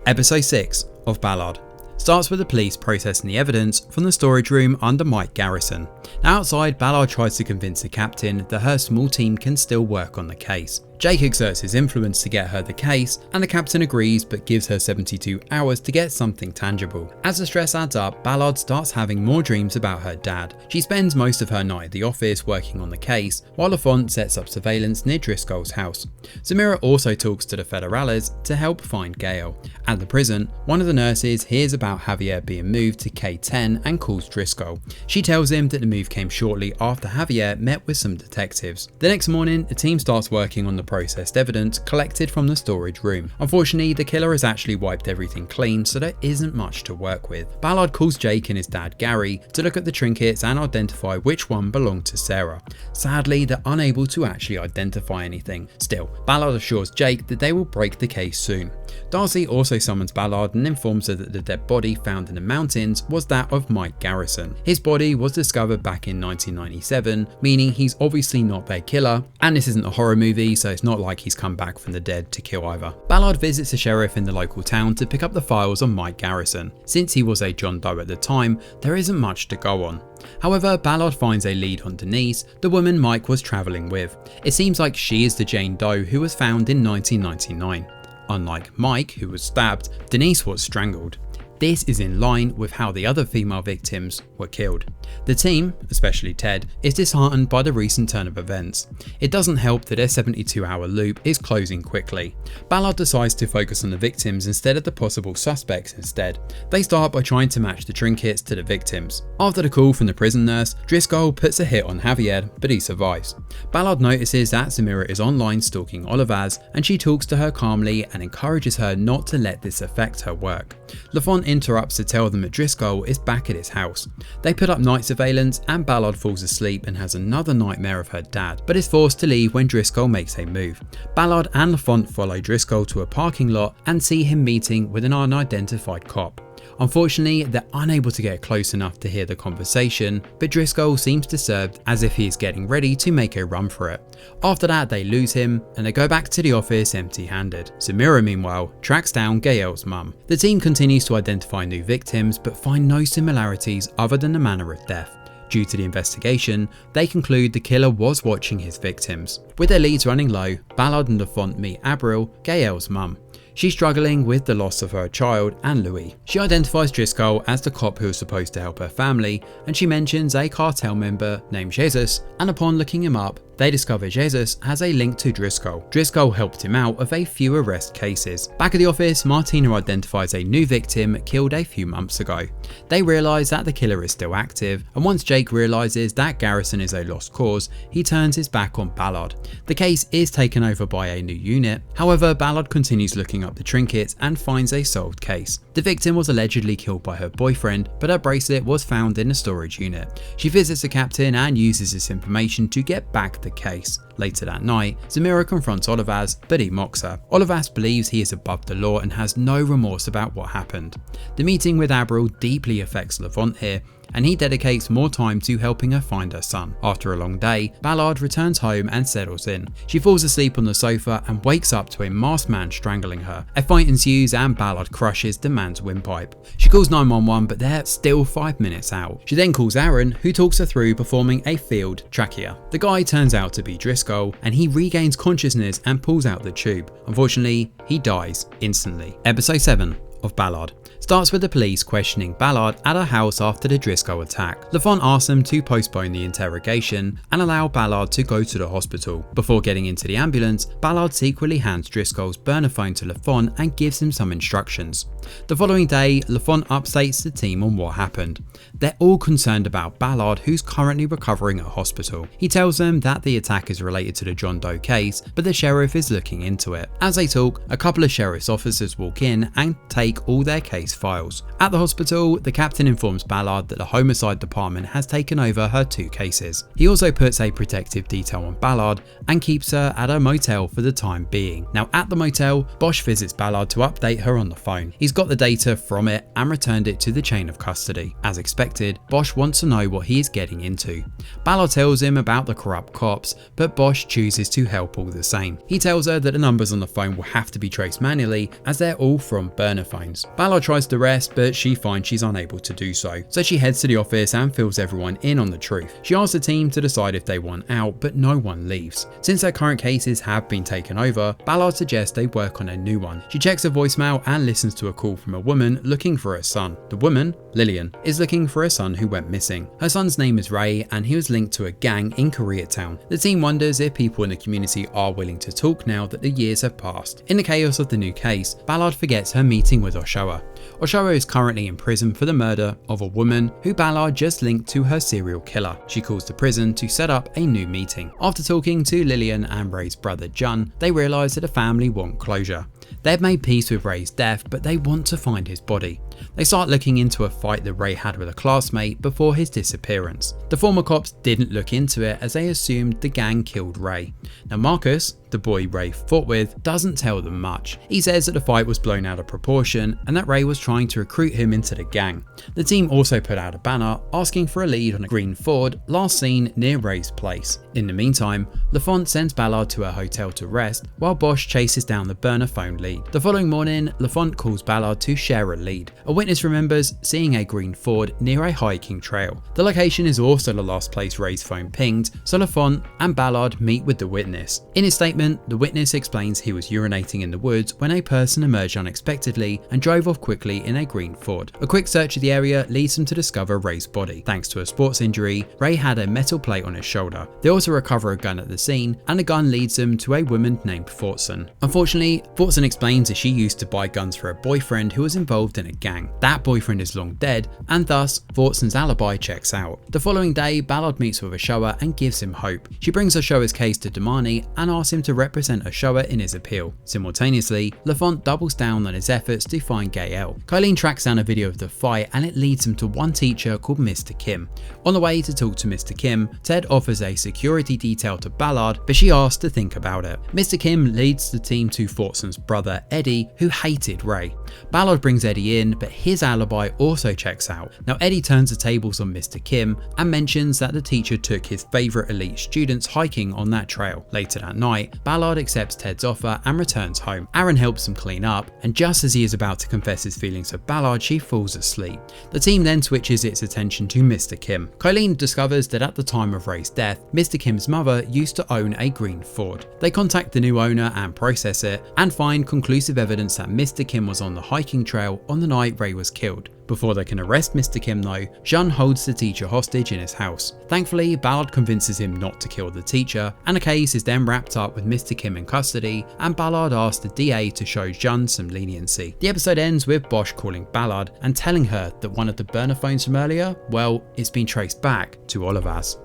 Episode 6 of Ballard starts with the police processing the evidence from the storage room under Mike Garrison. Now outside, Ballard tries to convince the captain that her small team can still work on the case. Jake exerts his influence to get her the case, and the captain agrees but gives her 72 hours to get something tangible. As the stress adds up, Ballard starts having more dreams about her dad. She spends most of her night at the office working on the case, while LaFont sets up surveillance near Driscoll's house. Samira also talks to the Federales to help find Gail. At the prison, one of the nurses hears about Javier being moved to K10 and calls Driscoll. She tells him that the move came shortly after Javier met with some detectives. The next morning, the team starts working on the processed evidence collected from the storage room. Unfortunately, the killer has actually wiped everything clean, so there isn't much to work with. Ballard calls Jake and his dad Gary to look at the trinkets and identify which one belonged to Sarah. Sadly, they're unable to actually identify anything. Still, Ballard assures Jake that they will break the case soon. Darcy also summons Ballard and informs her that the dead body found in the mountains was that of Mike Garrison. His body was discovered back in 1997, meaning he's obviously not their killer, and this isn't a horror movie, so it's not like he's come back from the dead to kill either. Ballard visits the sheriff in the local town to pick up the files on Mike Garrison. Since he was a John Doe at the time, there isn't much to go on. However, Ballard finds a lead on Denise, the woman Mike was travelling with. It seems like she is the Jane Doe who was found in 1999. Unlike Mike, who was stabbed, Denise was strangled. This is in line with how the other female victims were killed. The team, especially Ted, is disheartened by the recent turn of events. It doesn't help that their 72-hour loop is closing quickly. Ballard decides to focus on the victims instead of the possible suspects instead. They start by trying to match the trinkets to the victims. After the call from the prison nurse, Driscoll puts a hit on Javier, but he survives. Ballard notices that Samira is online stalking Olivas, and she talks to her calmly and encourages her not to let this affect her work. LaFont interrupts to tell them that Driscoll is back at his house. They put up night surveillance and Ballard falls asleep and has another nightmare of her dad, but is forced to leave when Driscoll makes a move. Ballard and LaFont follow Driscoll to a parking lot and see him meeting with an unidentified cop. Unfortunately, they're unable to get close enough to hear the conversation, but Driscoll seems disturbed as if he is getting ready to make a run for it. After that, they lose him and they go back to the office empty-handed. Samira, meanwhile, tracks down Gael's mum. The team continues to identify new victims but find no similarities other than the manner of death. Due to the investigation, they conclude the killer was watching his victims. With their leads running low, Ballard and LaFont meet Abril, Gael's mum. She's struggling with the loss of her child and Louis. She identifies Driscoll as the cop who was supposed to help her family, and she mentions a cartel member named Jesus, and upon looking him up, they discover Jesus has a link to Driscoll. Driscoll helped him out of a few arrest cases. Back at the office, Martina identifies a new victim killed a few months ago. They realise that the killer is still active, and once Jake realises that Garrison is a lost cause, he turns his back on Ballard. The case is taken over by a new unit, however Ballard continues looking up the trinkets and finds a solved case. The victim was allegedly killed by her boyfriend, but her bracelet was found in a storage unit. She visits the captain and uses this information to get back the case. Later that night, Samira confronts Olivas, but he mocks her. Olivas believes he is above the law and has no remorse about what happened. The meeting with Abril deeply affects LaFont here, and he dedicates more time to helping her find her son. After a long day, Ballard returns home and settles in. She falls asleep on the sofa and wakes up to a masked man strangling her. A fight ensues and Ballard crushes the man's windpipe. She calls 911, but they're still 5 minutes out. She then calls Aaron, who talks her through performing a field trachea. The guy turns out to be Driscoll, and he regains consciousness and pulls out the tube. Unfortunately, he dies instantly. Episode 7 of Ballard starts with the police questioning Ballard at her house after the Driscoll attack. LaFont asks them to postpone the interrogation and allow Ballard to go to the hospital. Before getting into the ambulance, Ballard secretly hands Driscoll's burner phone to LaFont and gives him some instructions. The following day, LaFont updates the team on what happened. They're all concerned about Ballard, who's currently recovering at hospital. He tells them that the attack is related to the John Doe case, but the sheriff is looking into it. As they talk, a couple of sheriff's officers walk in and take all their case files. At the hospital, the captain informs Ballard that the homicide department has taken over her 2 cases. He also puts a protective detail on Ballard and keeps her at a motel for the time being. Now at the motel, Bosch visits Ballard to update her on the phone. He's got the data from it and returned it to the chain of custody. As expected, Bosch wants to know what he is getting into. Ballard tells him about the corrupt cops, but Bosch chooses to help all the same. He tells her that the numbers on the phone will have to be traced manually as they're all from burner phones. Ballard tries to rest, but she finds she's unable to do so. So she heads to the office and fills everyone in on the truth. She asks the team to decide if they want out, but no one leaves. Since their current cases have been taken over, Ballard suggests they work on a new one. She checks a voicemail and listens to a call from a woman looking for her son. The woman, Lillian, is looking for a son who went missing. Her son's name is Ray and he was linked to a gang in Koreatown. The team wonders if people in the community are willing to talk now that the years have passed. In the chaos of the new case, Ballard forgets her meeting with Oshoa. Oshoa is currently in prison for the murder of a woman who Ballard just linked to her serial killer. She calls the prison to set up a new meeting. After talking to Lillian and Ray's brother Jun, they realise that the family want closure. They've made peace with Ray's death, but they want to find his body. They start looking into a fight that Ray had with a classmate before his disappearance. The former cops didn't look into it as they assumed the gang killed Ray. Now Marcus, the boy Ray fought with, doesn't tell them much. He says that the fight was blown out of proportion and that Ray was trying to recruit him into the gang. The team also put out a banner asking for a lead on a green Ford last seen near Ray's place. In the meantime, Lafont sends Ballard to her hotel to rest while Bosch chases down the burner phone lead. The following morning, Lafont calls Ballard to share a lead. A witness remembers seeing a green Ford near a hiking trail. The location is also the last place Ray's phone pinged, so Lafont and Ballard meet with the witness. In his statement, the witness explains he was urinating in the woods when a person emerged unexpectedly and drove off quickly in a green Ford. A quick search of the area leads them to discover Ray's body. Thanks to a sports injury, Ray had a metal plate on his shoulder. They also recover a gun at the scene, and the gun leads them to a woman named Fortson. Unfortunately, Fortson explains that she used to buy guns for her boyfriend who was involved in a gang. That boyfriend is long dead, and thus Fortson's alibi checks out. The following day, Ballard meets with Oshoa and gives him hope. She brings Oshoa's case to Damani and asks him to represent Oshoa in his appeal. Simultaneously, Lafont doubles down on his efforts to find Gael. Kylene tracks down a video of the fight and it leads him to one teacher called Mr. Kim. On the way to talk to Mr. Kim, Ted offers a security detail to Ballard, but she asks to think about it. Mr. Kim leads the team to Fortson's brother Eddie, who hated Ray. Ballard brings Eddie in, but his alibi also checks out. Now Eddie turns the tables on Mr. Kim and mentions that the teacher took his favourite elite students hiking on that trail. Later that night, Ballard accepts Ted's offer and returns home. Aaron helps him clean up, and just as he is about to confess his feelings to Ballard, she falls asleep. The team then switches its attention to Mr. Kim. Kylene discovers that at the time of Ray's death, Mr. Kim's mother used to own a green Ford. They contact the new owner and process it, and find conclusive evidence that Mr. Kim was on the hiking trail on the night Ray was killed. Before they can arrest Mr. Kim though, Jun holds the teacher hostage in his house. Thankfully, Ballard convinces him not to kill the teacher, and the case is then wrapped up with Mr. Kim in custody, and Ballard asks the DA to show Jun some leniency. The episode ends with Bosch calling Ballard and telling her that one of the burner phones from earlier, well, it's been traced back to Olivas.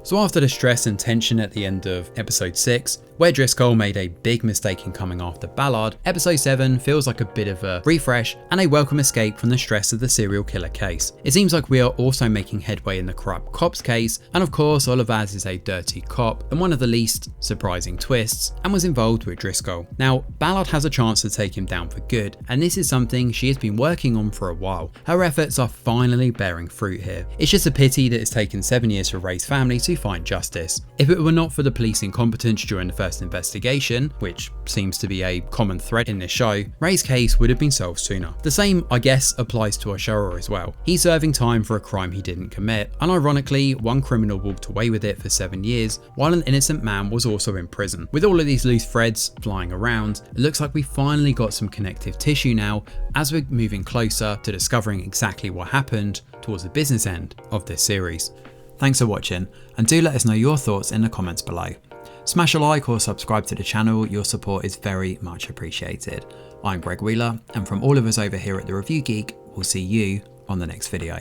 So after the stress and tension at the end of episode 6, where Driscoll made a big mistake in coming after Ballard, episode 7 feels like a bit of a refresh and a welcome escape from the stress of the serial killer case. It seems like we are also making headway in the corrupt cops case, and of course Olivas is a dirty cop and one of the least surprising twists, and was involved with Driscoll. Now Ballard has a chance to take him down for good, and this is something she has been working on for a while. Her efforts are finally bearing fruit here. It's just a pity that it's taken 7 years for Ray's family to find justice. If it were not for the police incompetence during the first investigation, which seems to be a common thread in this show, Ray's case would have been solved sooner. The same, I guess, applies to Oshoa as well. He's serving time for a crime he didn't commit, and ironically, one criminal walked away with it for 7 years, while an innocent man was also in prison. With all of these loose threads flying around, it looks like we finally got some connective tissue now, as we're moving closer to discovering exactly what happened towards the business end of this series. Thanks for watching, and do let us know your thoughts in the comments below. Smash a like or subscribe to the channel, your support is very much appreciated. I'm Greg Wheeler, and from all of us over here at The Review Geek, we'll see you on the next video.